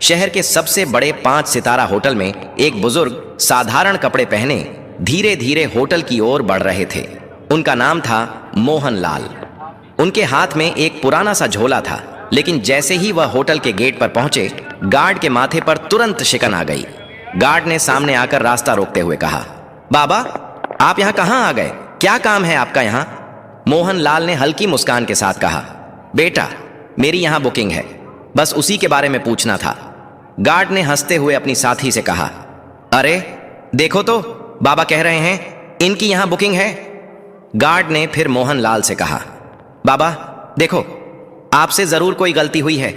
शहर के सबसे बड़े 5 सितारा होटल में एक बुजुर्ग साधारण कपड़े पहने धीरे धीरे होटल की ओर बढ़ रहे थे। उनका नाम था मोहन लाल। उनके हाथ में एक पुराना सा झोला था, लेकिन जैसे ही वह होटल के गेट पर पहुंचे, गार्ड के माथे पर तुरंत शिकन आ गई। गार्ड ने सामने आकर रास्ता रोकते हुए कहा, बाबा, आप यहाँ कहाँ आ गए? क्या काम है आपका यहाँ? मोहन लाल ने हल्की मुस्कान के साथ कहा, बेटा, मेरी यहाँ बुकिंग है, बस उसी के बारे में पूछना था। गार्ड ने हंसते हुए अपनी साथी से कहा, अरे देखो तो, बाबा कह रहे हैं इनकी यहाँ बुकिंग है। गार्ड ने फिर मोहन लाल से कहा, बाबा देखो, आपसे जरूर कोई गलती हुई है।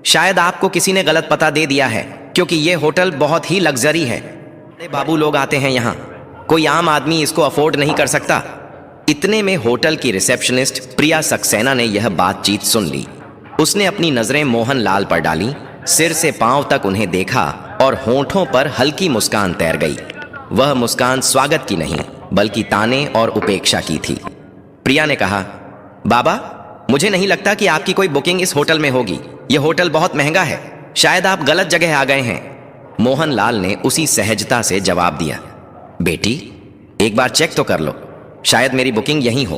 शायद आपको किसी ने गलत पता दे दिया है, क्योंकि यह होटल बहुत ही लग्जरी है। बड़े बाबू लोग आते हैं यहाँ, कोई आम आदमी इसको अफोर्ड नहीं कर सकता। इतने में होटल की रिसेप्शनिस्ट प्रिया सक्सेना ने यह बातचीत सुन ली। उसने अपनी नजरें मोहन लाल पर डाली, सिर से पांव तक उन्हें देखा और होंठों पर हल्की मुस्कान तैर गई। वह मुस्कान स्वागत की नहीं, बल्कि ताने और उपेक्षा की थी। प्रिया ने कहा, बाबा, मुझे नहीं लगता कि आपकी कोई बुकिंग इस होटल में होगी। यह होटल बहुत महंगा है, शायद आप गलत जगह आ गए हैं। मोहन लाल ने उसी सहजता से जवाब दिया, बेटी, एक बार चेक तो कर लो, शायद मेरी बुकिंग यहीं हो।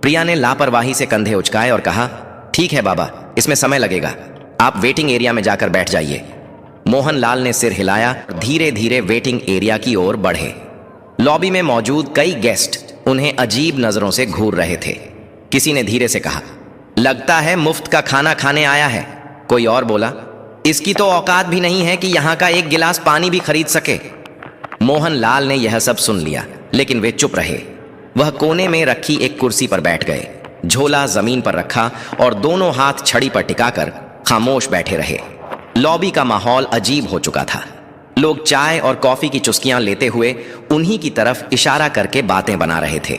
प्रिया ने लापरवाही से कंधे उचकाए और कहा, ठीक है बाबा, इसमें समय लगेगा, आप वेटिंग एरिया में जाकर बैठ जाइए। मोहन लाल ने सिर हिलाया, धीरे धीरे वेटिंग एरिया की ओर बढ़े। लॉबी में मौजूद कई गेस्ट उन्हें अजीब नजरों से घूर रहे थे। किसी ने धीरे से कहा, लगता है मुफ्त का खाना खाने आया है। कोई और बोला, इसकी तो औकात भी नहीं है कि यहाँ का एक गिलास पानी भी खरीद सके। मोहन लाल ने यह सब सुन लिया, लेकिन वे चुप रहे। वह कोने में रखी एक कुर्सी पर बैठ गए, झोला जमीन पर रखा और दोनों हाथ छड़ी पर टिकाकर खामोश बैठे रहे। लॉबी का माहौल अजीब हो चुका था। लोग चाय और कॉफी की चुस्कियां लेते हुए उन्हीं की तरफ इशारा करके बातें बना रहे थे।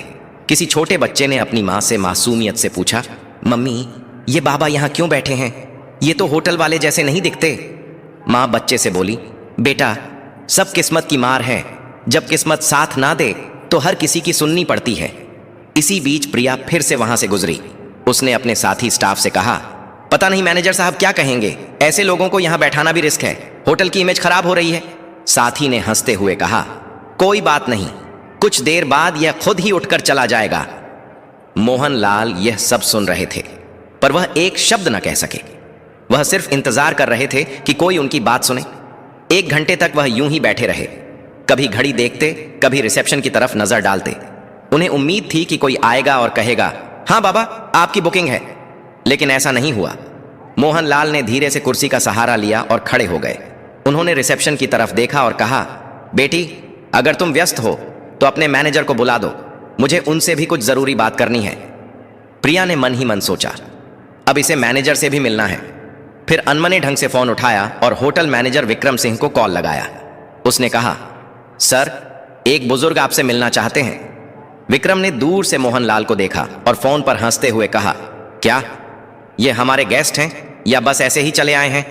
किसी छोटे बच्चे ने अपनी मां से मासूमियत से पूछा, मम्मी, ये बाबा यहाँ क्यों बैठे हैं? ये तो होटल वाले जैसे नहीं दिखते। मां बच्चे से बोली, बेटा, सब किस्मत की मार है, जब किस्मत साथ ना दे तो हर किसी की सुननी पड़ती है। इसी बीच प्रिया फिर से वहां से गुजरी। उसने अपने साथी स्टाफ से कहा, पता नहीं मैनेजर साहब क्या कहेंगे, ऐसे लोगों को यहां बैठाना भी रिस्क है, होटल की इमेज खराब हो रही है। साथी ने हंसते हुए कहा, कोई बात नहीं, कुछ देर बाद यह खुद ही उठकर चला जाएगा। मोहन लाल यह सब सुन रहे थे, पर वह एक शब्द न कह सके। वह सिर्फ इंतजार कर रहे थे कि कोई उनकी बात सुने। 1 घंटे तक वह यूं ही बैठे रहे, कभी घड़ी देखते, कभी रिसेप्शन की तरफ नजर डालते। उन्हें उम्मीद थी कि कोई आएगा और कहेगा, हाँ बाबा, आपकी बुकिंग है, लेकिन ऐसा नहीं हुआ। मोहन लाल ने धीरे से कुर्सी का सहारा लिया और खड़े हो गए। उन्होंने रिसेप्शन की तरफ देखा और कहा, बेटी, अगर तुम व्यस्त हो तो अपने मैनेजर को बुला दो, मुझे उनसे भी कुछ जरूरी बात करनी है। प्रिया ने मन ही मन सोचा, अब इसे मैनेजर से भी मिलना है। फिर अनमने ढंग से फोन उठाया और होटल मैनेजर विक्रम सिंह को कॉल लगाया। उसने कहा, सर, एक बुजुर्ग आपसे मिलना चाहते हैं। विक्रम ने दूर से मोहन लाल को देखा और फोन पर हंसते हुए कहा, क्या ये हमारे गेस्ट हैं या बस ऐसे ही चले आए हैं?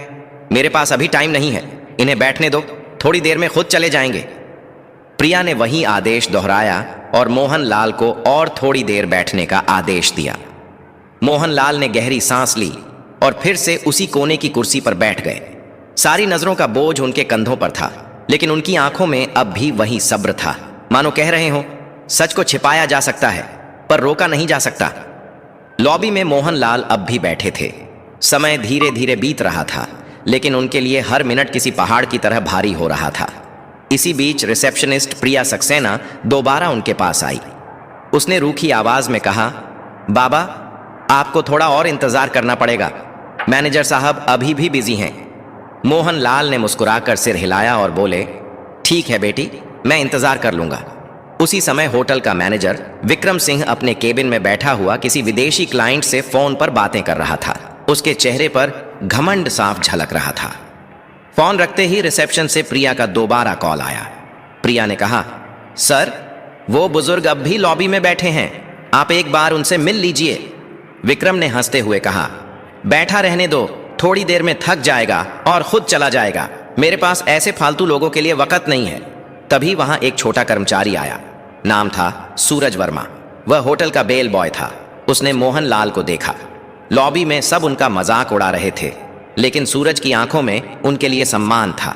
मेरे पास अभी टाइम नहीं है, इन्हें बैठने दो, थोड़ी देर में खुद चले जाएंगे। प्रिया ने वही आदेश दोहराया और मोहन लाल को और थोड़ी देर बैठने का आदेश दिया। मोहन लाल ने गहरी सांस ली और फिर से उसी कोने की कुर्सी पर बैठ गए। सारी नजरों का बोझ उनके कंधों पर था, लेकिन उनकी आंखों में अब भी वही सब्र था, मानो कह रहे हो, सच को छिपाया जा सकता है पर रोका नहीं जा सकता। लॉबी में मोहन लाल अब भी बैठे थे। समय धीरे धीरे बीत रहा था, लेकिन उनके लिए हर मिनट किसी पहाड़ की तरह भारी हो रहा था। इसी बीच रिसेप्शनिस्ट प्रिया सक्सेना दोबारा उनके पास आई। उसने रूखी आवाज में कहा, बाबा, आपको थोड़ा और इंतजार करना पड़ेगा, मैनेजर साहब अभी भी बिजी हैं। मोहन लाल ने मुस्कुराकर सिर हिलाया और बोले, ठीक है बेटी, मैं इंतजार कर लूंगा। उसी समय होटल का मैनेजर विक्रम सिंह अपने केबिन में बैठा हुआ किसी विदेशी क्लाइंट से फोन पर बातें कर रहा था। उसके चेहरे पर घमंड साफ झलक रहा था। फोन रखते ही रिसेप्शन से प्रिया का दोबारा कॉल आया। प्रिया ने कहा, सर, वो बुजुर्ग अब भी लॉबी में बैठे हैं, आप एक बार उनसे मिल लीजिए। विक्रम ने हंसते हुए कहा, बैठा रहने दो, थोड़ी देर में थक जाएगा और खुद चला जाएगा, मेरे पास ऐसे फालतू लोगों के लिए वक्त नहीं है। तभी वहां एक छोटा कर्मचारी आया, नाम था सूरज वर्मा। वह होटल का बेल बॉय था। उसने मोहन लाल को देखा। लॉबी में सब उनका मजाक उड़ा रहे थे। लेकिन सूरज की आंखों में उनके लिए सम्मान था।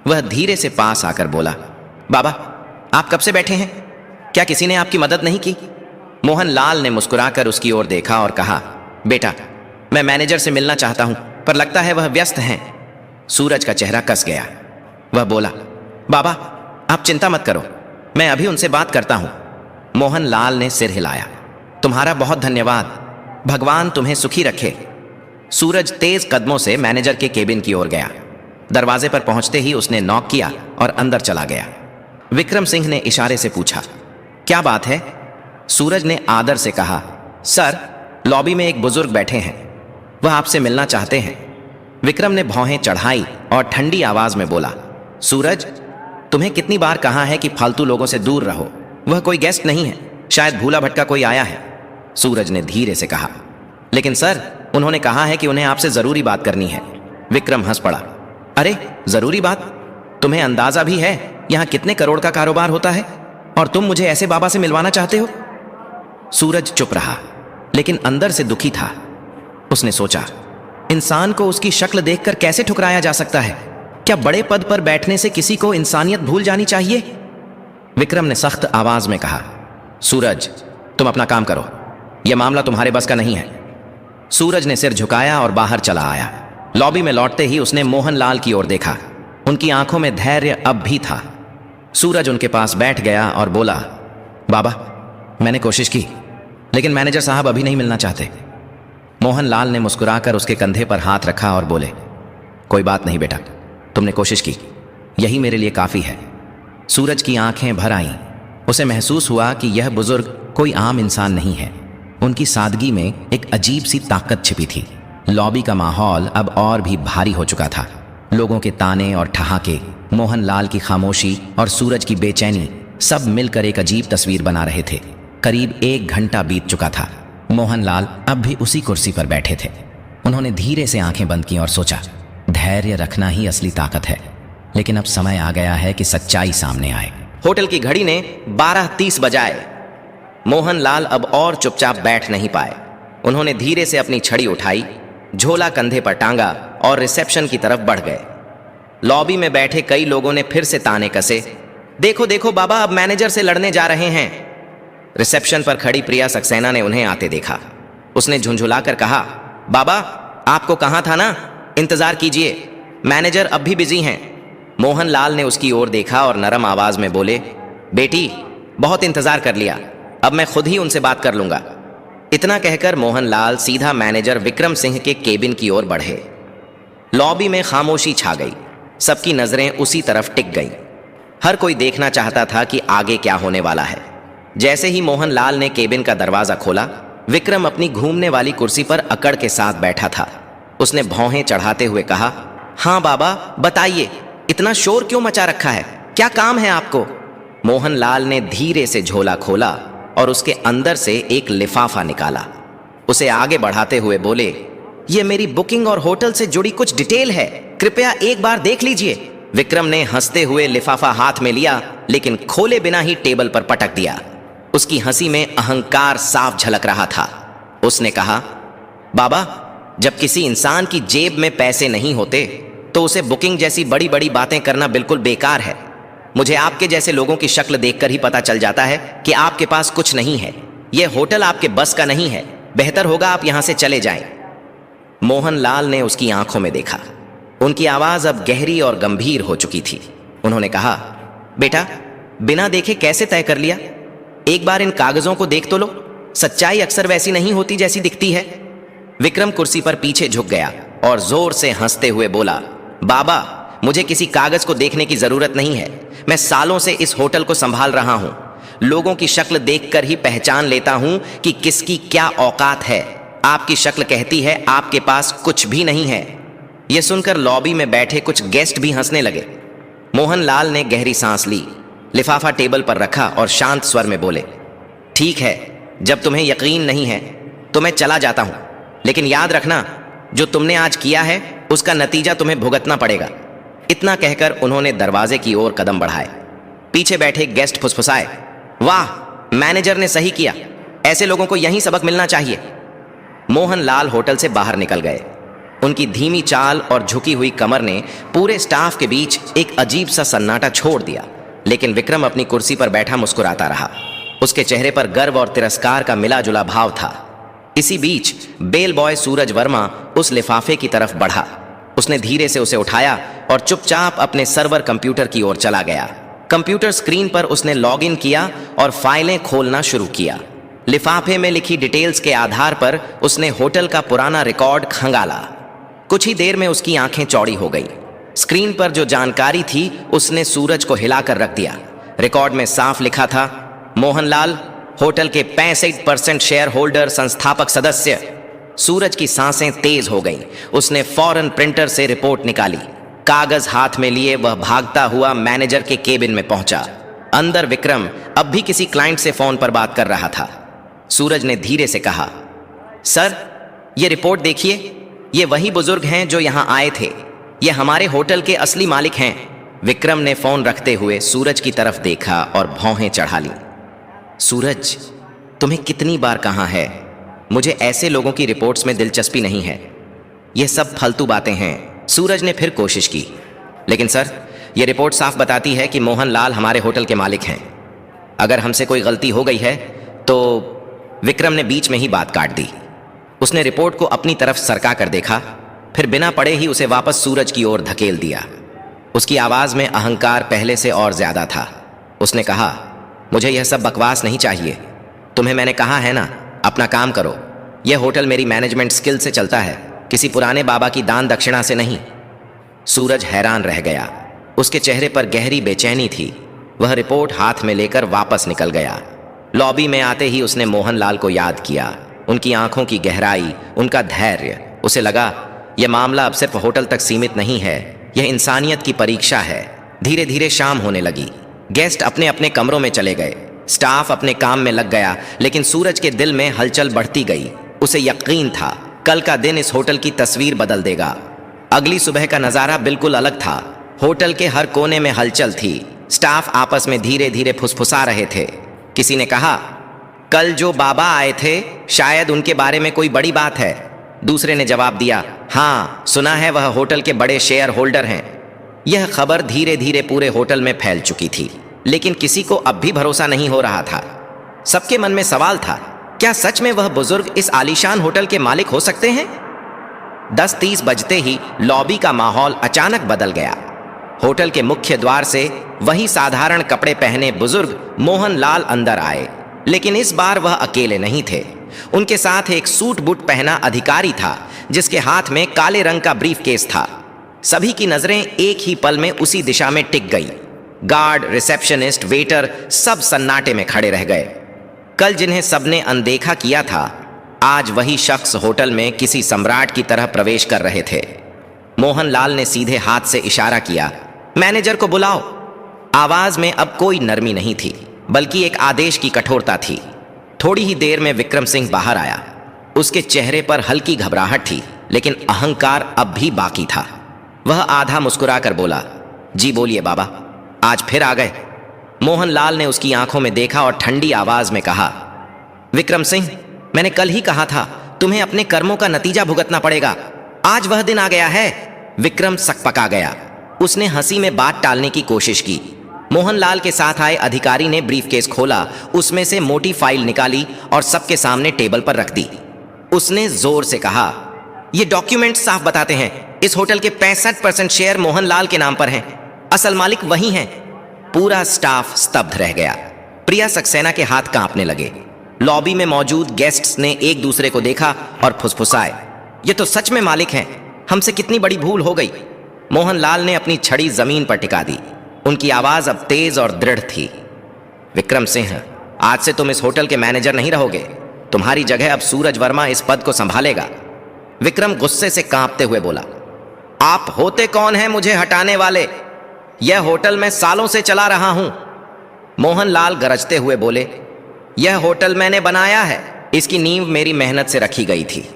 वह धीरे से पास आकर बोला, बाबा, आप कब से बैठे हैं? क्या किसी ने आपकी मदद नहीं की? मोहनलाल ने मुस्कुराकर उसकी ओर देखा और कहा, बेटा, मैं मैनेजर से मिलना चाहता हूं, पर लगता है वह व्यस्त हैं। सूरज का चेहरा कस गया। वह बोला, बाबा, आप चिंता मत करो, मैं अभी उनसे बात करता हूं। मोहनलाल ने सिर हिलाया। तुम्हारा बहुत धन्यवाद, भगवान तुम्हें सुखी रखे। सूरज तेज कदमों से मैनेजर के केबिन की ओर गया। दरवाजे पर पहुंचते ही उसने नॉक किया और अंदर चला गया। विक्रम सिंह ने इशारे से पूछा, क्या बात है? सूरज ने आदर से कहा, सर, लॉबी में एक बुजुर्ग बैठे हैं, वह आपसे मिलना चाहते हैं। विक्रम ने भौहें चढ़ाई और ठंडी आवाज में बोला, सूरज, तुम्हें कितनी बार कहा है कि फालतू लोगों से दूर रहो, वह कोई गेस्ट नहीं है, शायद भूला भटका कोई आया है। सूरज ने धीरे से कहा, लेकिन सर, उन्होंने कहा है कि उन्हें आपसे जरूरी बात करनी है। विक्रम हंस पड़ा, अरे जरूरी बात? तुम्हें अंदाजा भी है यहां कितने करोड़ का कारोबार होता है और तुम मुझे ऐसे बाबा से मिलवाना चाहते हो? सूरज चुप रहा, लेकिन अंदर से दुखी था। उसने सोचा, इंसान को उसकी शक्ल देखकर कैसे ठुकराया जा सकता है? क्या बड़े पद पर बैठने से किसी को इंसानियत भूल जानी चाहिए? विक्रम ने सख्त आवाज में कहा, सूरज, तुम अपना काम करो, यह मामला तुम्हारे बस का नहीं है। सूरज ने सिर झुकाया और बाहर चला आया। लॉबी में लौटते ही उसने मोहनलाल की ओर देखा। उनकी आंखों में धैर्य अब भी था। सूरज उनके पास बैठ गया और बोला, बाबा, मैंने कोशिश की, लेकिन मैनेजर साहब अभी नहीं मिलना चाहते। मोहनलाल ने मुस्कुराकर उसके कंधे पर हाथ रखा और बोले, कोई बात नहीं बेटा, तुमने कोशिश की, यही मेरे लिए काफी है। सूरज की आंखें भर आईं। उसे महसूस हुआ कि यह बुजुर्ग कोई आम इंसान नहीं है। उनकी सादगी में एक अजीब सी ताकत छिपी थी। लॉबी का माहौल अब और भी भारी हो चुका था। लोगों के ताने और ठहाके, मोहनलाल की खामोशी और सूरज की बेचैनी सब मिलकर एक अजीब तस्वीर बना रहे थे। करीब 1 घंटा बीत चुका था। मोहनलाल अब भी उसी कुर्सी पर बैठे थे। उन्होंने धीरे से आंखें बंद की और सोचा, धैर्य रखना ही असली ताकत है। लेकिन अब समय आ गया है कि सच्चाई सामने आए। होटल की घड़ी ने 12:30 बजाए। मोहनलाल अब और चुपचाप बैठ नहीं पाए। उन्होंने धीरे से अपनी छड़ी उठाई, झोला कंधे पर टांगा और रिसेप्शन की तरफ बढ़ गए। लॉबी में बैठे कई लोगों ने फिर से ताने कसे, देखो देखो बाबा, अब मैनेजर से लड़ने जा रहे हैं। रिसेप्शन पर खड़ी प्रिया सक्सेना ने उन्हें आते देखा। उसने झुंझुलाकर कहा, बाबा, आपको कहा था ना, इंतजार कीजिए, मैनेजर अब भी बिजी हैं। मोहनलाल ने उसकी ओर देखा और नरम आवाज में बोले, बेटी, बहुत इंतजार कर लिया, अब मैं खुद ही उनसे बात कर लूंगा। इतना कहकर मोहनलाल सीधा मैनेजर विक्रम सिंह के केबिन की ओर बढ़े। लॉबी में खामोशी छा गई। सबकी नजरें उसी तरफ टिक गईं। हर कोई देखना चाहता था कि आगे क्या होने वाला है। जैसे ही मोहनलाल ने केबिन का दरवाजा खोला, विक्रम अपनी घूमने वाली कुर्सी पर अकड़ के साथ बैठा था। उसने भौहें चढ़ाते हुए कहा, हाँ बाबा, बताइए, इतना शोर क्यों मचा रखा है? क्या काम है आपको? मोहनलाल ने धीरे से झोला खोला और उसके अंदर से एक लिफाफा निकाला। उसे आगे बढ़ाते हुए बोले, यह मेरी बुकिंग और होटल से जुड़ी कुछ डिटेल है, कृपया एक बार देख लीजिए। विक्रम ने हंसते हुए लिफाफा हाथ में लिया, लेकिन खोले बिना ही टेबल पर पटक दिया। उसकी हंसी में अहंकार साफ झलक रहा था। उसने कहा, बाबा, जब किसी इंसान की जेब में पैसे नहीं होते तो उसे बुकिंग जैसी बड़ी बड़ी बातें करना बिल्कुल बेकार है। मुझे आपके जैसे लोगों की शक्ल देखकर ही पता चल जाता है कि आपके पास कुछ नहीं है। यह होटल आपके बस का नहीं है, बेहतर होगा आप यहां से चले जाएं। मोहनलाल ने उसकी आंखों में देखा। उनकी आवाज अब गहरी और गंभीर हो चुकी थी। उन्होंने कहा, बेटा, बिना देखे कैसे तय कर लिया? एक बार इन कागजों को देख तो लो, सच्चाई अक्सर वैसी नहीं होती जैसी दिखती है। विक्रम कुर्सी पर पीछे झुक गया और जोर से हंसते हुए बोला, बाबा, मुझे किसी कागज को देखने की जरूरत नहीं है। मैं सालों से इस होटल को संभाल रहा हूं। लोगों की शक्ल देखकर ही पहचान लेता हूं कि किसकी क्या औकात है। आपकी शक्ल कहती है आपके पास कुछ भी नहीं है। यह सुनकर लॉबी में बैठे कुछ गेस्ट भी हंसने लगे। मोहनलाल ने गहरी सांस ली, लिफाफा टेबल पर रखा और शांत स्वर में बोले, ठीक है, जब तुम्हें यकीन नहीं है तो मैं चला जाता हूं, लेकिन याद रखना, जो तुमने आज किया है उसका नतीजा तुम्हें भुगतना पड़ेगा। इतना कहकर उन्होंने दरवाजे की ओर कदम बढ़ाए। पीछे बैठे गेस्ट फुसफुसाए, वाह, मैनेजर ने सही किया, ऐसे लोगों को यहीं सबक मिलना चाहिए। मोहनलाल होटल से बाहर निकल गए। उनकी धीमी चाल और झुकी हुई कमर ने पूरे स्टाफ के बीच एक अजीब सा सन्नाटा छोड़ दिया, लेकिन विक्रम अपनी कुर्सी पर बैठा मुस्कुराता रहा। उसके चेहरे पर गर्व और तिरस्कार का मिला जुला भाव था। इसी बीच बेल बॉय सूरज वर्मा उस लिफाफे की तरफ बढ़ा। उसने धीरे से उसे उठाया और चुपचाप अपने सर्वर कंप्यूटर की ओर चला गया। कंप्यूटर स्क्रीन पर उसने लॉगिन किया और फाइलें खोलना शुरू किया। लिफाफे में लिखी डिटेल्स के आधार पर उसने होटल का पुराना रिकॉर्ड खंगाला। कुछ ही देर में उसकी आंखें चौड़ी हो गई। स्क्रीन पर जो जानकारी थी उसने सूरज को हिलाकर रख दिया। रिकॉर्ड में साफ लिखा था, मोहनलाल, होटल के 65% शेयर होल्डर, संस्थापक सदस्य। सूरज की सांसें तेज हो गईं। उसने फौरन प्रिंटर से रिपोर्ट निकाली। कागज हाथ में लिए वह भागता हुआ मैनेजर के केबिन में पहुंचा। अंदर विक्रम अब भी किसी क्लाइंट से फोन पर बात कर रहा था। सूरज ने धीरे से कहा, सर, ये रिपोर्ट देखिए। ये वही बुजुर्ग हैं जो यहां आए थे। ये हमारे होटल के असली मालिक हैं। विक्रम ने फोन रखते हुए सूरज की तरफ देखा और भौहें चढ़ा ली। सूरज, तुम्हें कितनी बार कहा है, मुझे ऐसे लोगों की रिपोर्ट्स में दिलचस्पी नहीं है। ये सब फालतू बातें हैं। सूरज ने फिर कोशिश की, लेकिन सर, ये रिपोर्ट साफ बताती है कि मोहनलाल हमारे होटल के मालिक हैं। अगर हमसे कोई गलती हो गई है तो। विक्रम ने बीच में ही बात काट दी। उसने रिपोर्ट को अपनी तरफ सरका कर देखा, फिर बिना पढ़े ही उसे वापस सूरज की ओर धकेल दिया। उसकी आवाज में अहंकार पहले से और ज्यादा था। उसने कहा, मुझे यह सब बकवास नहीं चाहिए। तुम्हें मैंने कहा है ना, अपना काम करो। यह होटल मेरी मैनेजमेंट स्किल से चलता है, किसी पुराने बाबा की दान दक्षिणा से नहीं। सूरज हैरान रह गया। उसके चेहरे पर गहरी बेचैनी थी। वह रिपोर्ट हाथ में लेकर वापस निकल गया। लॉबी में आते ही उसने मोहनलाल को याद किया। उनकी आंखों की गहराई, उनका धैर्य। उसे लगा, यह मामला अब सिर्फ होटल तक सीमित नहीं है, यह इंसानियत की परीक्षा है। धीरे धीरे शाम होने लगी। गेस्ट अपने अपने कमरों में चले गए। स्टाफ अपने काम में लग गया, लेकिन सूरज के दिल में हलचल बढ़ती गई। उसे यकीन था, कल का दिन इस होटल की तस्वीर बदल देगा। अगली सुबह का नजारा बिल्कुल अलग था। होटल के हर कोने में हलचल थी। स्टाफ आपस में धीरे धीरे फुसफुसा रहे थे। किसी ने कहा, कल जो बाबा आए थे, शायद उनके बारे में कोई बड़ी बात है। दूसरे ने जवाब दिया, हाँ, सुना है वह होटल के बड़े शेयर होल्डर हैं। यह खबर धीरे धीरे पूरे होटल में फैल चुकी थी, लेकिन किसी को अब भी भरोसा नहीं हो रहा था। सबके मन में सवाल था, क्या सच में वह बुजुर्ग इस आलीशान होटल के मालिक हो सकते हैं? 10:30 बजते ही लॉबी का माहौल अचानक बदल गया। होटल के मुख्य द्वार से वही साधारण कपड़े पहने बुजुर्ग मोहनलाल अंदर आए, लेकिन इस बार वह अकेले नहीं थे। उनके साथ एक सूट बूट पहना अधिकारी था, जिसके हाथ में काले रंग का ब्रीफकेस था। सभी की नजरें एक ही पल में उसी दिशा में टिक गई। गार्ड, रिसेप्शनिस्ट, वेटर सब सन्नाटे में खड़े रह गए। कल जिन्हें सबने अनदेखा किया था, आज वही शख्स होटल में किसी सम्राट की तरह प्रवेश कर रहे थे। मोहनलाल ने सीधे हाथ से इशारा किया, मैनेजर को बुलाओ। आवाज में अब कोई नरमी नहीं थी, बल्कि एक आदेश की कठोरता थी। थोड़ी ही देर में विक्रम सिंह बाहर आया। उसके चेहरे पर हल्की घबराहट थी, लेकिन अहंकार अब भी बाकी था। वह आधा मुस्कुराकर बोला, जी बोलिए बाबा, आज फिर आ गए। मोहनलाल ने उसकी आंखों में देखा और ठंडी आवाज में कहा, विक्रम सिंह, मैंने कल ही कहा था तुम्हें अपने कर्मों का नतीजा भुगतना पड़ेगा। आज वह दिन आ गया है। विक्रम सकपका गया। उसने हंसी में बात टालने की कोशिश की। मोहनलाल के साथ आए अधिकारी ने ब्रीफकेस खोला, उसमें से मोटी फाइल निकाली और सबके सामने टेबल पर रख दी। उसने जोर से कहा, ये डॉक्यूमेंट साफ बताते हैं इस होटल के 65% शेयर मोहनलाल के नाम पर हैं। असल मालिक वही हैं। पूरा स्टाफ स्तब्ध रह गया। प्रिया सक्सेना के हाथ कांपने लगे। लॉबी में मौजूद गेस्ट्स ने एक दूसरे को देखा और फुसफुसाए, ये तो सच में मालिक हैं। हमसे कितनी बड़ी भूल हो गई। मोहनलाल ने अपनी छड़ी जमीन पर टिका दी। उनकी आवाज अब तेज और दृढ़ थी। विक्रम सिंह, आज से तुम इस होटल के मैनेजर नहीं रहोगे। तुम्हारी जगह अब सूरज वर्मा इस पद को संभालेगा। विक्रम गुस्से से कांपते हुए बोला, आप होते कौन हैं मुझे हटाने वाले? यह होटल मैं सालों से चला रहा हूं। मोहनलाल गरजते हुए बोले, यह होटल मैंने बनाया है। इसकी नींव मेरी मेहनत से रखी गई थी।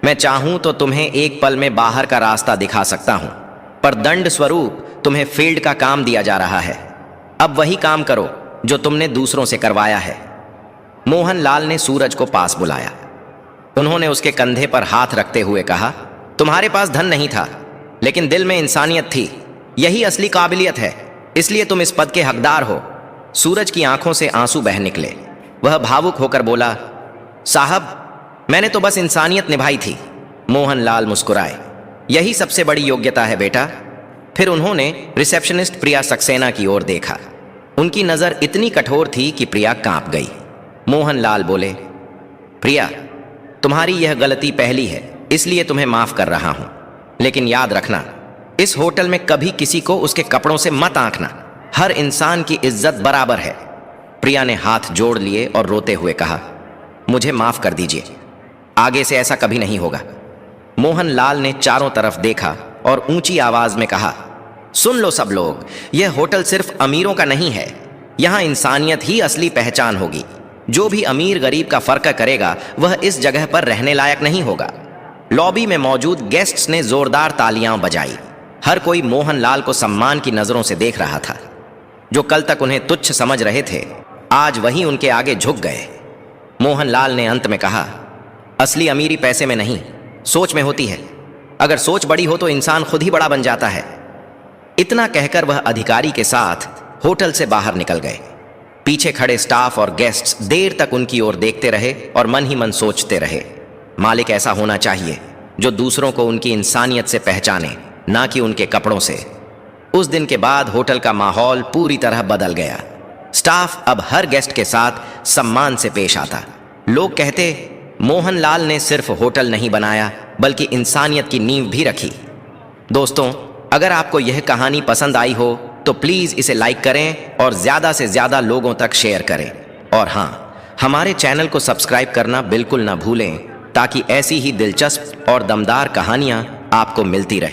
मैं चाहूं तो तुम्हें एक पल में बाहर का रास्ता दिखा सकता हूं, पर दंड स्वरूप तुम्हें फील्ड का काम दिया जा रहा है। अब वही काम करो जो तुमने दूसरों से करवाया है। मोहनलाल ने सूरज को पास बुलाया। उन्होंने उसके कंधे पर हाथ रखते हुए कहा, तुम्हारे पास धन नहीं था, लेकिन दिल में इंसानियत थी। यही असली काबिलियत है, इसलिए तुम इस पद के हकदार हो। सूरज की आंखों से आंसू बह निकले। वह भावुक होकर बोला, साहब, मैंने तो बस इंसानियत निभाई थी। मोहनलाल मुस्कुराए। यही सबसे बड़ी योग्यता है बेटा। फिर उन्होंने रिसेप्शनिस्ट प्रिया सक्सेना की ओर देखा। उनकी नजर इतनी कठोर थी कि प्रिया कांप गई। मोहनलाल बोले, प्रिया, तुम्हारी यह गलती पहली है, इसलिए तुम्हें माफ कर रहा हूं। लेकिन याद रखना, इस होटल में कभी किसी को उसके कपड़ों से मत आंकना। हर इंसान की इज्जत बराबर है। प्रिया ने हाथ जोड़ लिए और रोते हुए कहा, मुझे माफ कर दीजिए, आगे से ऐसा कभी नहीं होगा। मोहनलाल ने चारों तरफ देखा और ऊंची आवाज में कहा, सुन लो सब लोग, यह होटल सिर्फ अमीरों का नहीं है। यहां इंसानियत ही असली पहचान होगी। जो भी अमीर गरीब का फर्क करेगा वह इस जगह पर रहने लायक नहीं होगा। लॉबी में मौजूद गेस्ट्स ने जोरदार तालियां बजाई। हर कोई मोहनलाल को सम्मान की नजरों से देख रहा था। जो कल तक उन्हें तुच्छ समझ रहे थे, आज वही उनके आगे झुक गए। मोहनलाल ने अंत में कहा, असली अमीरी पैसे में नहीं, सोच में होती है। अगर सोच बड़ी हो तो इंसान खुद ही बड़ा बन जाता है। इतना कहकर वह अधिकारी के साथ होटल से बाहर निकल गए। पीछे खड़े स्टाफ और गेस्ट्स देर तक उनकी ओर देखते रहे और मन ही मन सोचते रहे, मालिक ऐसा होना चाहिए जो दूसरों को उनकी इंसानियत से पहचाने, ना कि उनके कपड़ों से। उस दिन के बाद होटल का माहौल पूरी तरह बदल गया। स्टाफ अब हर गेस्ट के साथ सम्मान से पेश आता। लोग कहते, मोहनलाल ने सिर्फ होटल नहीं बनाया बल्कि इंसानियत की नींव भी रखी। दोस्तों, अगर आपको यह कहानी पसंद आई हो तो प्लीज़ इसे लाइक करें और ज़्यादा से ज़्यादा लोगों तक शेयर करें। और हाँ, हमारे चैनल को सब्सक्राइब करना बिल्कुल ना भूलें, ताकि ऐसी ही दिलचस्प और दमदार कहानियाँ आपको मिलती रहें।